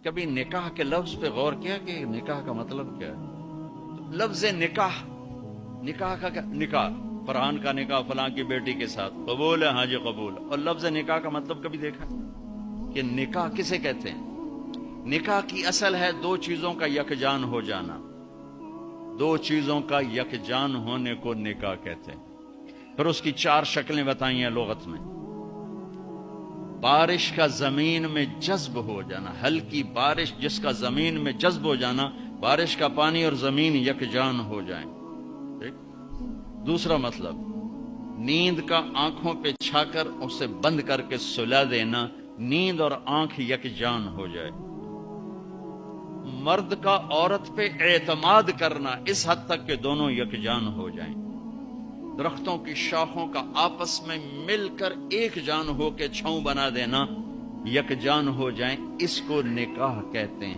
کبھی نکاح کے لفظ پہ غور کیا کہ نکاح کا مطلب کیا ہے؟ لفظ نکاح، نکاح کا کیا؟ نکاح، فرحان کا نکاح فلاں کی بیٹی کے ساتھ، قبول ہے؟ ہاں جی قبول ہے۔ اور لفظ نکاح کا مطلب کبھی دیکھا کہ نکاح کسے کہتے ہیں؟ نکاح کی اصل ہے دو چیزوں کا یکجان ہو جانا، دو چیزوں کا یکجان ہونے کو نکاح کہتے ہیں۔ پھر اس کی چار شکلیں بتائی ہیں لغت میں۔ بارش کا زمین میں جذب ہو جانا، ہلکی بارش جس کا زمین میں جذب ہو جانا، بارش کا پانی اور زمین یکجان ہو جائیں۔ ٹھیک؟ دوسرا مطلب نیند کا آنکھوں پہ چھا کر اسے بند کر کے سلا دینا، نیند اور آنکھ یکجان ہو جائے۔ مرد کا عورت پہ اعتماد کرنا اس حد تک کہ دونوں یکجان ہو جائیں۔ درختوں کی شاخوں کا آپس میں مل کر ایک جان ہو کے چھاؤں بنا دینا، یکجان ہو جائیں، اس کو نکاح کہتے ہیں۔